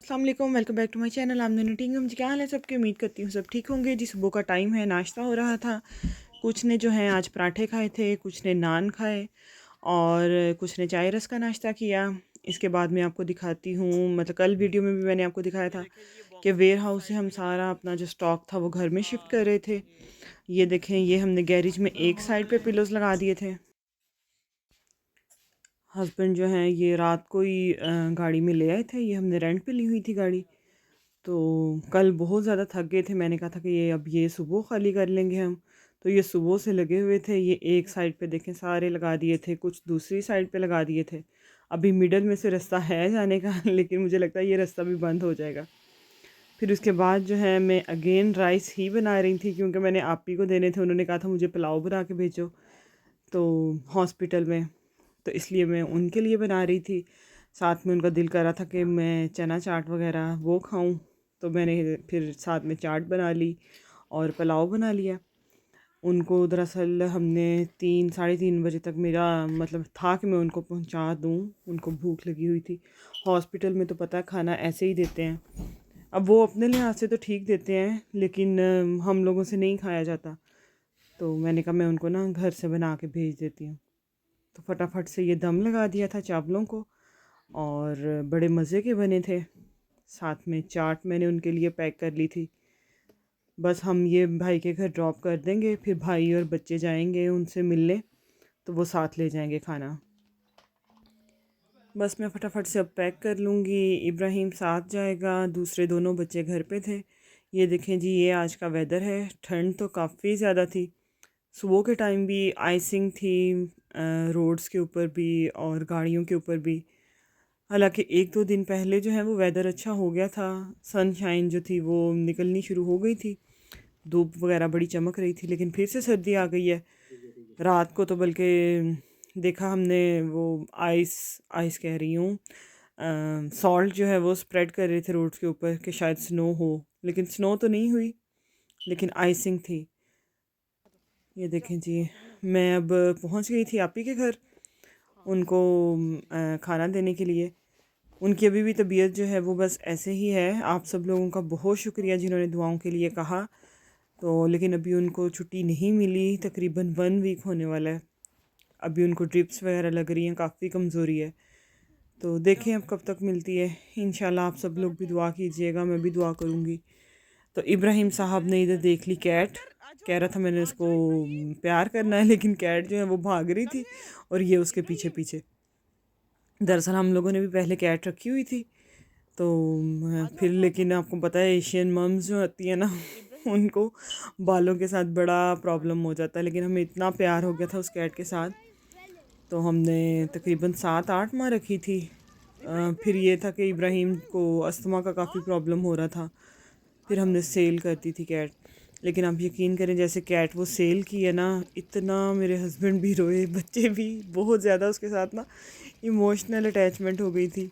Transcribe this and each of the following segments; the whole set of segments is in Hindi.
अस्सलाम वालेकुम, welcome back to my channel. आमदनी टीम जी, क्या हाल है सबकी? उम्मीद करती हूँ सब ठीक होंगे जी। सुबह का टाइम है, नाश्ता हो रहा था। कुछ ने जो है आज पराठे खाए थे, कुछ ने नान खाए और कुछ ने चाय रस का नाश्ता किया। इसके बाद मैं आपको दिखाती हूँ, मतलब कल वीडियो में भी मैंने आपको दिखाया था कि वेयर हाउस से हम सारा अपना जो स्टॉक था वो घर में शिफ्ट कर रहे थे। ये देखें, ये हमने गैरेज में एक साइड पे पिलोज लगा दिए थे। हस्बैंड जो हैं ये रात को ही गाड़ी में ले आए थे। ये हमने रेंट पे ली हुई थी गाड़ी। तो कल बहुत ज़्यादा थक गए थे। मैंने कहा था कि ये अब ये सुबह खाली कर लेंगे हम। तो ये सुबह से लगे हुए थे। ये एक साइड पे देखें सारे लगा दिए थे, कुछ दूसरी साइड पे लगा दिए थे। अभी मिडल में से रास्ता है जाने का लेकिन मुझे लगता है ये रास्ता भी बंद हो जाएगा। फिर उसके बाद जो है मैं अगेन राइस ही बना रही थी, क्योंकि मैंने आप ही को देने थे। उन्होंने कहा था मुझे पुलाव बना के भेजो तो हॉस्पिटल में, तो इसलिए मैं उनके लिए बना रही थी। साथ में उनका दिल कर रहा था कि मैं चना चाट वगैरह वो खाऊं, तो मैंने फिर साथ में चाट बना ली और पुलाव बना लिया। उनको दरअसल हमने 3 साढ़े 3 बजे तक, मेरा मतलब था कि मैं उनको पहुंचा दूं। उनको भूख लगी हुई थी। हॉस्पिटल में तो पता है खाना ऐसे ही देते हैं। अब वो अपने लिहाज से तो ठीक देते हैं, लेकिन हम लोगों से नहीं खाया जाता। तो मैंने कहा मैं उनको ना घर से बना के भेज देती हूँ। तो फटाफट से ये दम लगा दिया था चावलों को, और बड़े मज़े के बने थे। साथ में चाट मैंने उनके लिए पैक कर ली थी। बस हम ये भाई के घर ड्रॉप कर देंगे, फिर भाई और बच्चे जाएंगे उनसे मिलने, तो वो साथ ले जाएंगे खाना। बस मैं फटाफट से अब पैक कर लूँगी। इब्राहिम साथ जाएगा, दूसरे दोनों बच्चे घर पे थे। ये देखें जी, ये आज का वेदर है। ठंड तो काफ़ी ज़्यादा थी। सुबह के टाइम भी आइसिंग थी रोड्स के ऊपर भी और गाड़ियों के ऊपर भी। हालांकि 1-2 दिन पहले जो है वो वेदर अच्छा हो गया था। सनशाइन जो थी वो निकलनी शुरू हो गई थी। धूप वगैरह बड़ी चमक रही थी, लेकिन फिर से सर्दी आ गई है। रात को तो बल्कि देखा हमने वो आइस आइस कह रही हूँ, सॉल्ट जो है वो स्प्रेड कर रहे थे रोड्स के ऊपर कि शायद स्नो हो, लेकिन स्नो तो नहीं हुई, लेकिन आइसिंग थी। ये देखें जी, मैं अब पहुंच गई थी आप ही के घर उनको खाना देने के लिए। उनकी अभी भी तबीयत जो है वो बस ऐसे ही है। आप सब लोगों का बहुत शुक्रिया जिन्होंने दुआओं के लिए कहा। तो लेकिन अभी उनको छुट्टी नहीं मिली, तकरीबन 1 वीक होने वाला है। अभी उनको ड्रिप्स वगैरह लग रही हैं, काफ़ी कमज़ोरी है। तो देखें अब कब तक मिलती है। इंशाल्लाह आप सब लोग भी दुआ कीजिएगा, मैं भी दुआ करूँगी। तो इब्राहिम साहब ने इधर देख ली कैट। कह रहा था मैंने उसको प्यार करना है, लेकिन कैट जो है वो भाग रही थी और ये उसके पीछे पीछे। दरअसल हम लोगों ने भी पहले कैट रखी हुई थी। तो फिर लेकिन आपको पता है एशियन मम्स जो होती है ना उनको बालों के साथ बड़ा प्रॉब्लम हो जाता है। लेकिन हमें इतना प्यार हो गया था उस कैट के साथ, तो हमने तकरीबन 7-8 माह रखी थी। फिर ये था कि इब्राहिम को अस्थमा का काफ़ी प्रॉब्लम हो रहा था, फिर हमने सेल कर दी थी कैट। लेकिन आप यकीन करें, जैसे कैट वो सेल की है ना, इतना मेरे हस्बैंड भी रोए, बच्चे भी बहुत ज़्यादा उसके साथ ना इमोशनल अटैचमेंट हो गई थी।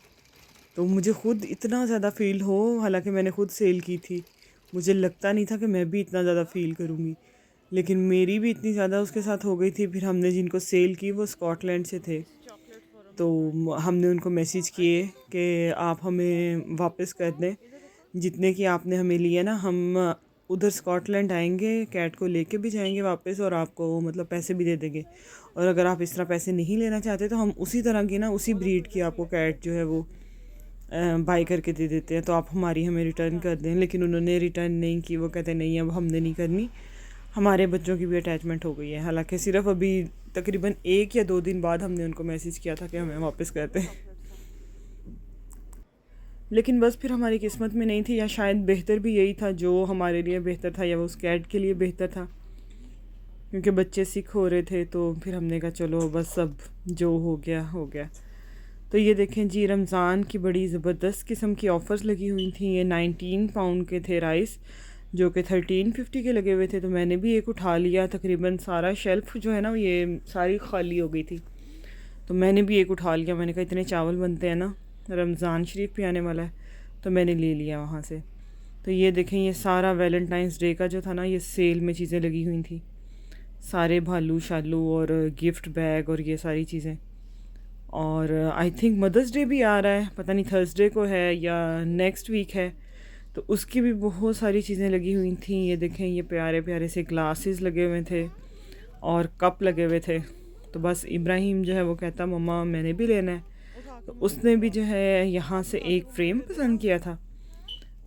तो मुझे ख़ुद इतना ज़्यादा फ़ील हो, हालांकि मैंने ख़ुद सेल की थी, मुझे लगता नहीं था कि मैं भी इतना ज़्यादा फ़ील करूँगी, लेकिन मेरी भी इतनी ज़्यादा उसके साथ हो गई थी। फिर हमने जिनको सेल की वो स्कॉटलैंड से थे, तो हमने उनको मैसेज किए कि आप हमें वापस कर दें जितने की आपने हमें लिए ना। हम उधर स्कॉटलैंड आएंगे, कैट को लेके भी जाएंगे वापस, और आपको मतलब पैसे भी दे देंगे। और अगर आप इस तरह पैसे नहीं लेना चाहते तो हम उसी तरह की ना, उसी ब्रीड की आपको कैट जो है वो बाई करके दे देते हैं, तो आप हमारी हमें रिटर्न कर दें। लेकिन उन्होंने रिटर्न नहीं की। वो कहते नहीं, अब हमने नहीं करनी, हमारे बच्चों की भी अटैचमेंट हो गई है। हालांकि सिर्फ अभी तकरीबन 1 या 2 दिन बाद हमने उनको मैसेज किया था कि हमें वापस कर दें। लेकिन बस फिर हमारी किस्मत में नहीं थी, या शायद बेहतर भी यही था, जो हमारे लिए बेहतर था या वो उस कैट के लिए बेहतर था, क्योंकि बच्चे सिक हो रहे थे। तो फिर हमने कहा चलो बस अब जो हो गया हो गया। तो ये देखें जी, रमज़ान की बड़ी ज़बरदस्त किस्म की ऑफ़र्स लगी हुई थी। ये 19 पाउंड के थे राइस, जो कि 1350 के लगे हुए थे। तो मैंने भी एक उठा लिया। तकरीबन सारा शेल्फ़ जो है ना ये सारी खाली हो गई थी, तो मैंने भी एक उठा लिया। मैंने कहा इतने चावल बनते हैं ना, रमज़ान शरीफ भी आने वाला है, तो मैंने ले लिया वहाँ से। तो ये देखें, ये सारा वैलेंटाइंस डे का जो था ना, ये सेल में चीज़ें लगी हुई थी, सारे भालू शालू और गिफ्ट बैग और ये सारी चीज़ें। और आई थिंक मदर्स डे भी आ रहा है, पता नहीं थर्सडे को है या नेक्स्ट वीक है, तो उसकी भी बहुत सारी चीज़ें लगी हुई थी। ये देखें, ये प्यारे प्यारे से ग्लासेस लगे हुए थे और कप लगे हुए थे। तो बस इब्राहिम जो है वो कहता मम्मा मैंने भी लेना है, तो उसने भी जो है यहाँ से एक फ्रेम पसंद किया था,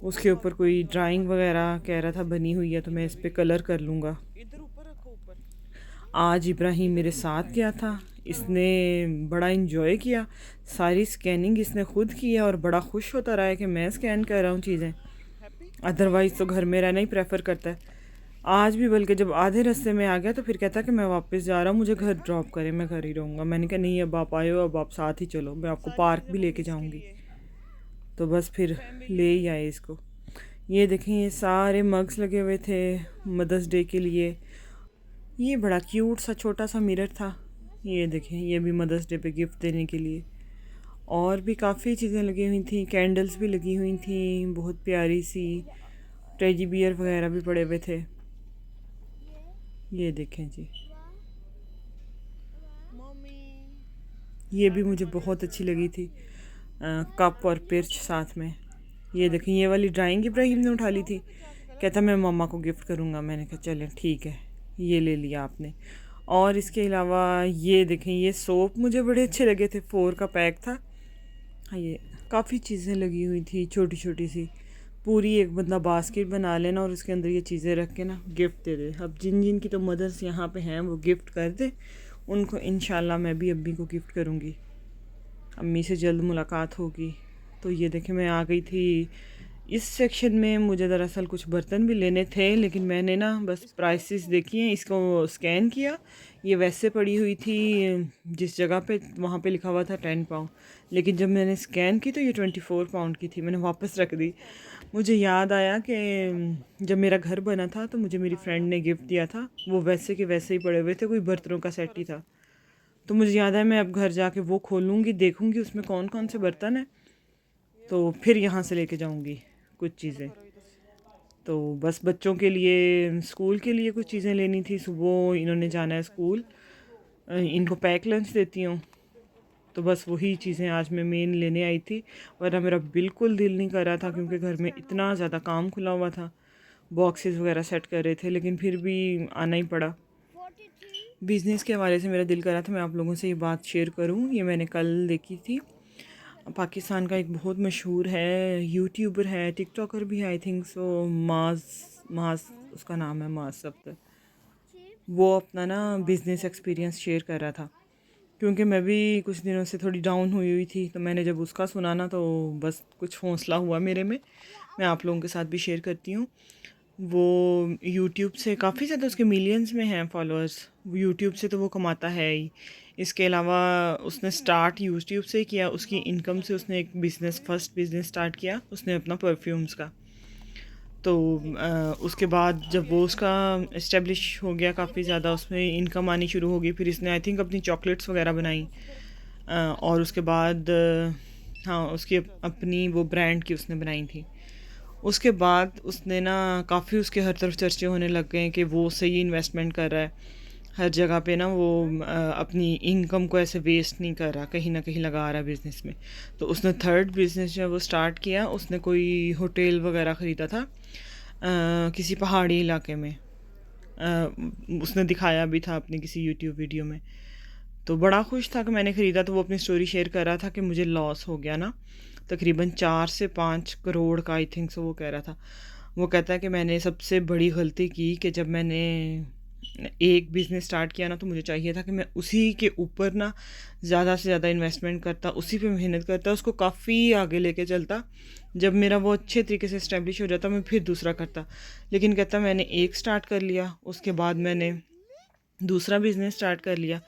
उसके ऊपर कोई ड्राइंग वगैरह कह रहा था बनी हुई है, तो मैं इस पर कलर कर लूँगा। आज इब्राहिम मेरे साथ गया था, इसने बड़ा इन्जॉय किया, सारी स्कैनिंग इसने खुद की है और बड़ा खुश होता रहा है कि मैं स्कैन कर रहा हूँ चीज़ें, अदरवाइज़ तो घर में रहना ही प्रेफर करता है। आज भी बल्कि जब आधे रास्ते में आ गया तो फिर कहता कि मैं वापस जा रहा हूँ, मुझे घर ड्रॉप करें, मैं घर ही रहूँगा। मैंने कहा नहीं, अब आप आए हो, अब आप साथ ही चलो, मैं आपको पार्क भी लेके जाऊँगी। तो बस फिर ले ही आए इसको। ये देखें, ये सारे मग्स लगे हुए थे मदर्स डे के लिए। ये बड़ा क्यूट सा छोटा सा मिरर था, ये देखें, ये भी मदर्स डे पे गिफ्ट देने के लिए। और भी काफ़ी चीज़ें लगी हुई थी, कैंडल्स भी लगी हुई थी बहुत प्यारी सी, टेडी बियर वगैरह भी पड़े हुए थे। ये देखें जी, ये भी मुझे बहुत अच्छी लगी थी, कप और पिर्च साथ में। ये देखें, ये वाली ड्राइंग इब्राहिम ने उठा ली थी, कहता मैं मम्मा को गिफ्ट करूँगा। मैंने कहा चलें ठीक है, ये ले लिया आपने। और इसके अलावा ये देखें, ये सोप मुझे बड़े अच्छे लगे थे, 4 का पैक था। ये काफ़ी चीज़ें लगी हुई थी छोटी छोटी सी, पूरी एक बंदा बास्केट बना लेना और उसके अंदर ये चीज़ें रख के ना गिफ्ट दे दे। अब जिन जिन की तो मदर्स यहाँ पे हैं वो गिफ्ट कर दे उनको, इंशाल्लाह मैं भी अम्मी को गिफ्ट करूँगी, अम्मी से जल्द मुलाकात होगी। तो ये देखें, मैं आ गई थी इस सेक्शन में। मुझे दरअसल कुछ बर्तन भी लेने थे, लेकिन मैंने ना बस प्राइसेस देखी हैं, इसको स्कैन किया, ये वैसे पड़ी हुई थी जिस जगह पे, वहाँ पे लिखा हुआ था 10 पाउंड, लेकिन जब मैंने स्कैन की तो ये 24 पाउंड की थी। मैंने वापस रख दी। मुझे याद आया कि जब मेरा घर बना था तो मुझे मेरी फ्रेंड ने गिफ्ट दिया था, वो वैसे के वैसे ही पड़े हुए थे, कोई बर्तनों का सेट ही था। तो मुझे याद है मैं अब घर जाके वो खोलूँगी, देखूँगी उसमें कौन कौन से बर्तन हैं, तो फिर यहाँ से लेके जाऊँगी कुछ चीज़ें। तो बस बच्चों के लिए, स्कूल के लिए कुछ चीज़ें लेनी थी, सुबह इन्होंने जाना है स्कूल, इनको पैक लंच देती हूँ, तो बस वही चीज़ें आज मैं मेन लेने आई थी। वरना मेरा बिल्कुल दिल नहीं कर रहा था, क्योंकि घर में इतना ज़्यादा काम खुला हुआ था, बॉक्सेस वगैरह सेट कर रहे थे, लेकिन फिर भी आना ही पड़ा। बिज़नेस के हवाले से मेरा दिल कर रहा था मैं आप लोगों से ये बात शेयर करूं। ये मैंने कल देखी थी, पाकिस्तान का एक बहुत मशहूर है, यूट्यूबर है, टिकटॉकर भी है, आई थिंक सो, माज माज उसका नाम है, माज सब्तर। वो अपना ना बिज़नेस एक्सपीरियंस शेयर कर रहा था, क्योंकि मैं भी कुछ दिनों से थोड़ी डाउन हुई हुई थी, तो मैंने जब उसका सुना ना तो बस कुछ हौसला हुआ मेरे में। मैं आप लोगों के साथ भी शेयर करती हूँ। वो यूट्यूब से काफ़ी ज़्यादा, उसके मिलियंस में हैं फॉलोअर्स, यूट्यूब से तो वो कमाता है ही। इसके अलावा उसने स्टार्ट यूट्यूब से किया, उसकी इनकम से उसने एक बिज़नेस, फर्स्ट बिज़नेस स्टार्ट किया उसने अपना परफ्यूम्स का। तो उसके बाद जब वो उसका इस्टेब्लिश हो गया काफ़ी ज़्यादा, उसमें इनकम आनी शुरू हो गई, फिर इसने आई थिंक अपनी चॉकलेट्स वगैरह बनाई, और उसके बाद हाँ, उसकी अपनी वो ब्रांड की उसने बनाई थी। उसके बाद उसने ना काफ़ी, उसके हर तरफ चर्चे होने लग गए कि वो सही इन्वेस्टमेंट कर रहा है, हर जगह पे ना वो अपनी इनकम को ऐसे वेस्ट नहीं कर रहा, कहीं ना कहीं लगा रहा है बिज़नेस में। तो उसने थर्ड बिज़नेस जो है वो स्टार्ट किया, उसने कोई होटल वगैरह ख़रीदा था किसी पहाड़ी इलाके में, उसने दिखाया भी था अपनी किसी यूट्यूब वीडियो में। तो बड़ा खुश था कि मैंने ख़रीदा, तो वो अपनी स्टोरी शेयर कर रहा था कि मुझे लॉस हो गया ना तकरीबन 4 से 5 करोड़ का, आई थिंक सो वो कह रहा था। वो कहता है कि मैंने सबसे बड़ी गलती की कि जब मैंने एक बिज़नेस स्टार्ट किया ना, तो मुझे चाहिए था कि मैं उसी के ऊपर ना ज़्यादा से ज़्यादा इन्वेस्टमेंट करता, उसी पे मेहनत करता, उसको काफ़ी आगे लेके चलता। जब मेरा वो अच्छे तरीके से इस्टेब्लिश हो जाता मैं फिर दूसरा करता। लेकिन कहता मैंने एक स्टार्ट कर लिया, उसके बाद मैंने दूसरा बिज़नेस स्टार्ट कर लिया,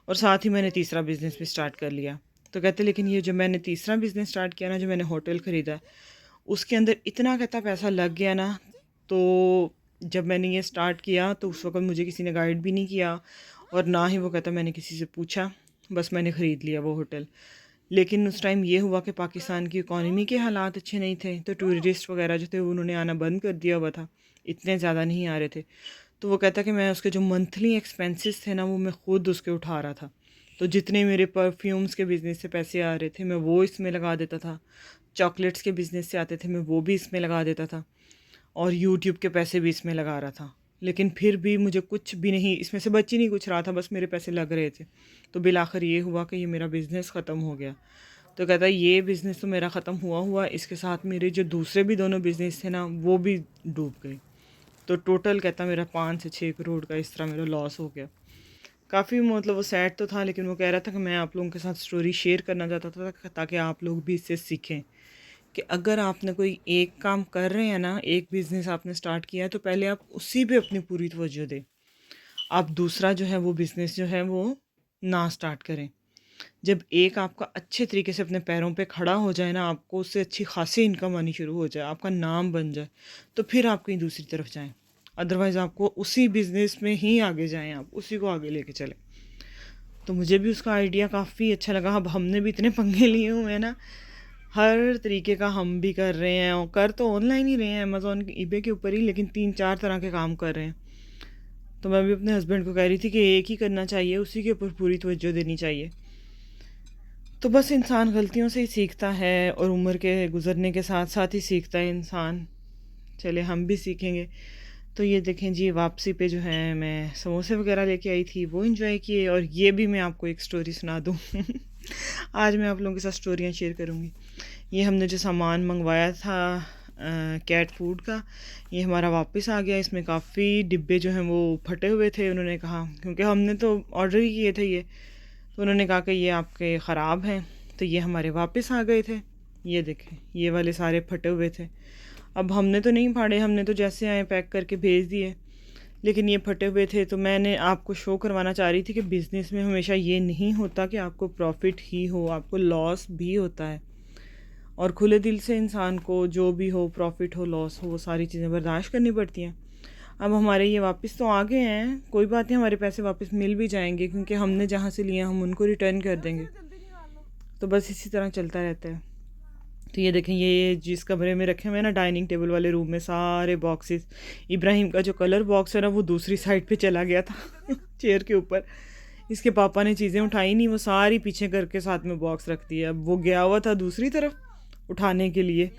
और साथ ही मैंने तीसरा बिज़नेस भी स्टार्ट कर लिया। तो कहते लेकिन ये जो मैंने तीसरा बिज़नेस स्टार्ट किया ना, जो मैंने होटल ख़रीदा, उसके अंदर इतना कहता पैसा लग गया ना, तो जब मैंने ये स्टार्ट किया तो उस वक्त मुझे किसी ने गाइड भी नहीं किया, और ना ही वो कहता मैंने किसी से पूछा, बस मैंने ख़रीद लिया वो होटल। लेकिन उस टाइम ये हुआ कि पाकिस्तान की इकॉनमी के हालात अच्छे नहीं थे, तो टूरिस्ट वगैरह जो थे उन्होंने आना बंद कर दिया हुआ था, इतने ज़्यादा नहीं आ रहे थे। तो वो कहता कि मैं उसके जो मंथली एक्सपेंसेस थे ना, वो मैं ख़ुद उसके उठा रहा था। तो जितने मेरे परफ्यूम्स के बिज़नेस से पैसे आ रहे थे मैं वो इसमें लगा देता था, चॉकलेट्स के बिज़नेस से आते थे मैं वो भी इसमें लगा देता था, और यूट्यूब के पैसे भी इसमें लगा रहा था। लेकिन फिर भी मुझे कुछ भी नहीं, इसमें से बच ही नहीं कुछ रहा था, बस मेरे पैसे लग रहे थे। तो बिल आखिर ये हुआ कि ये मेरा बिज़नेस ख़त्म हो गया। तो कहता है ये बिज़नेस तो मेरा ख़त्म हुआ हुआ, इसके साथ मेरे जो दूसरे भी दोनों बिज़नेस थे ना वो भी डूब गए। तो टोटल कहता मेरा 5 से 6 करोड़ का इस तरह मेरा लॉस हो गया। काफ़ी मतलब वो सैड तो था, लेकिन वो कह रहा था कि मैं आप लोगों के साथ स्टोरी शेयर करना चाहता था ताकि आप लोग भी इससे सीखें कि अगर आपने कोई एक काम कर रहे हैं ना, एक बिज़नेस आपने स्टार्ट किया है तो पहले आप उसी पे अपनी पूरी तवज्जो दें। आप दूसरा जो है वो बिज़नेस जो है वो ना स्टार्ट करें। जब एक आपका अच्छे तरीके से अपने पैरों पे खड़ा हो जाए ना, आपको उससे अच्छी खासी इनकम आनी शुरू हो जाए, आपका नाम बन जाए, तो फिर आप कहीं दूसरी तरफ जाएँ। अदरवाइज़ आपको उसी बिज़नेस में ही आगे जाएँ, आप उसी को आगे लेके चलें। तो मुझे भी उसका आइडिया काफ़ी अच्छा लगा। अब हमने भी इतने पंगे लिए हुए हैं ना, हर तरीके का हम भी कर रहे हैं, और कर तो ऑनलाइन ही रहे हैं, अमेज़ॉन के ईबे के ऊपर ही, लेकिन 3-4 तरह के काम कर रहे हैं। तो मैं भी अपने हस्बैंड को कह रही थी कि एक ही करना चाहिए, उसी के ऊपर पूरी तवज्जो देनी चाहिए। तो बस इंसान गलतियों से ही सीखता है, और उम्र के गुज़रने के साथ साथ ही सीखता है इंसान। चले हम भी सीखेंगे। तो ये देखें जी, वापसी पे जो है मैं समोसे वगैरह लेके आई थी, वो एंजॉय किए, और ये भी मैं आपको एक स्टोरी सुना दूँ। आज मैं आप लोगों के साथ स्टोरियाँ शेयर करूँगी। ये हमने जो सामान मंगवाया था कैट फूड का, ये हमारा वापस आ गया। इसमें काफ़ी डिब्बे जो हैं वो फटे हुए थे। उन्होंने कहा, क्योंकि हमने तो ऑर्डर ही किए थे ये, तो उन्होंने कहा कि ये आपके ख़राब हैं। तो ये हमारे वापस आ गए थे। ये देखें, ये वाले सारे फटे हुए थे। अब हमने तो नहीं फाड़े, हमने तो जैसे आए पैक करके भेज दिए, लेकिन ये फटे हुए थे। तो मैंने आपको शो करवाना चाह रही थी कि बिज़नेस में हमेशा ये नहीं होता कि आपको प्रॉफिट ही हो, आपको लॉस भी होता है। और खुले दिल से इंसान को जो भी हो, प्रॉफिट हो लॉस हो, वो सारी चीज़ें बर्दाश्त करनी पड़ती हैं। अब हमारे ये वापस तो आ गए हैं, कोई बात नहीं, हमारे पैसे वापस मिल भी जाएंगे, क्योंकि हमने जहाँ से लिए हम उनको रिटर्न कर देंगे। तो बस इसी तरह चलता रहता है। तो ये देखें, ये जिस कमरे में रखे हुए हैं ना, डाइनिंग टेबल वाले रूम में सारे बॉक्सेस, इब्राहिम का जो कलर बॉक्स है ना वो दूसरी साइड पे चला गया था चेयर के ऊपर। इसके पापा ने चीज़ें उठाई नहीं, वो सारी पीछे करके साथ में बॉक्स रख दिया। अब वो गया हुआ था दूसरी तरफ उठाने के लिए।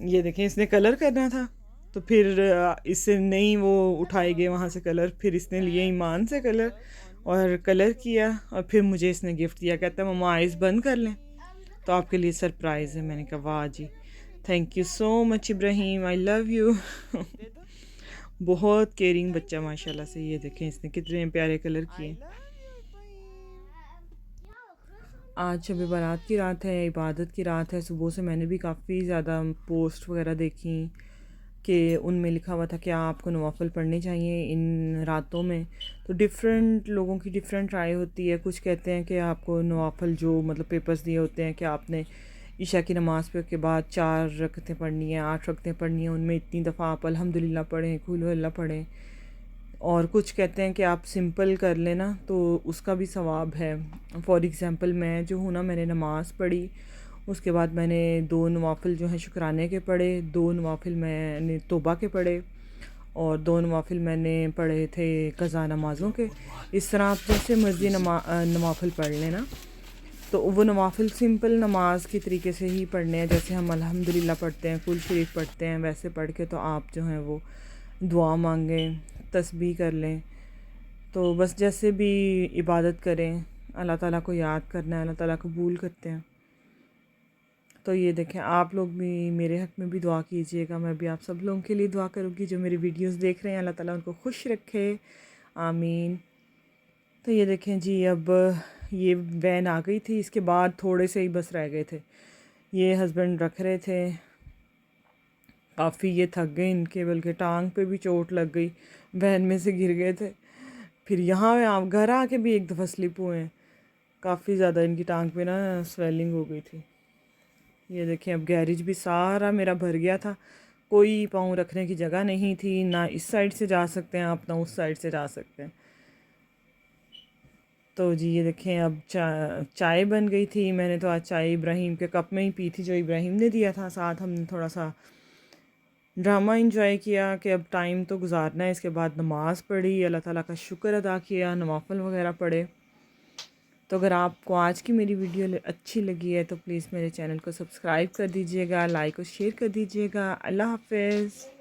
ये देखें, इसने कलर करना था, तो फिर इससे नहीं वो उठाए गए वहाँ से कलर, फिर इसने लिए ईमान से कलर और कलर किया, और फिर मुझे इसने गिफ्ट दिया। कहता है मम्मा आइज़ बंद कर लें, तो आपके लिए सरप्राइज़ है। मैंने कहा वाह जी, thank you so much Ibrahim, I love you. बहुत केयरिंग बच्चा माशाल्लाह से। ये देखें, इसने कितने प्यारे कलर किए। आज शब बारात की रात है, इबादत की रात है। सुबह से मैंने भी काफ़ी ज़्यादा पोस्ट वगैरह देखी कि उनमें लिखा हुआ था कि आपको नवाफिल पढ़ने चाहिए इन रातों में। तो डिफरेंट लोगों की डिफरेंट राय होती है। कुछ कहते हैं कि आपको नवाफिल जो मतलब पेपर्स दिए होते हैं कि आपने ईशा की नमाज़ पे के बाद 4 रकतें पढ़नी है, 8 रकतें पढ़नी है, उनमें इतनी दफ़ा आप अल्हम्दुलिल्लाह पढ़ें, कुल अल्लाह पढ़ें। और कुछ कहते हैं कि आप सिंपल कर लेना तो उसका भी सवाब है। फॉर एग्ज़ाम्पल मैं जो हूँ ना, मैंने नमाज़ पढ़ी, उसके बाद मैंने 2 नवाफिल जो हैं शुक्राने के पढ़े, 2 नवाफिल मैंने तौबा के पढ़े, और 2 नवाफिल मैंने पढ़े थे क़ज़ा नमाज़ों के। इस तरह आप जैसे मर्ज़ी नवाफिल पढ़ लेना। तो वो नवाफिल सिंपल नमाज के तरीके से ही पढ़ने हैं, जैसे हम अल्हम्दुलिल्लाह पढ़ते हैं, कुल शरीफ पढ़ते हैं, वैसे पढ़ के तो आप जो हैं वो दुआ मांगें, तस्बीह कर लें। तो बस जैसे भी इबादत करें, अल्लाह ताला को याद करना है, अल्लाह ताला कबूल करते हैं। तो ये देखें, आप लोग भी मेरे हक़ में भी दुआ कीजिएगा। मैं भी आप सब लोगों के लिए दुआ करूँगी जो मेरी वीडियोस देख रहे हैं, अल्लाह ताला उनको खुश रखे, आमीन। तो ये देखें जी, अब ये वैन आ गई थी, इसके बाद थोड़े से ही बस रह गए थे। ये हस्बैंड रख रहे थे, काफ़ी ये थक गए इनके, बल्कि टांग पे भी चोट लग गई, वैन में से गिर गए थे। फिर यहाँ आप घर आके भी एक दफ़ा स्लिप हुए हैं, काफ़ी ज़्यादा इनकी टांग पे ना स्वेलिंग हो गई थी। ये देखें, अब गैरेज भी सारा मेरा भर गया था, कोई पाँव रखने की जगह नहीं थी, ना इस साइड से जा सकते हैं आप, ना उस साइड से जा सकते हैं। तो जी ये देखें, अब चाय बन गई थी। मैंने तो आज चाय इब्राहिम के कप में ही पी थी जो इब्राहिम ने दिया था। साथ हमने थोड़ा सा ड्रामा इंजॉय किया कि अब टाइम तो गुजारना है। इसके बाद नमाज़ पढ़ी, अल्लाह ताला का शुक्र अदा किया, नवाफिल वगैरह पढ़े। तो अगर आपको आज की मेरी वीडियो अच्छी लगी है तो प्लीज़ मेरे चैनल को सब्सक्राइब कर दीजिएगा, लाइक और शेयर कर दीजिएगा। अल्लाह हाफ़िज़।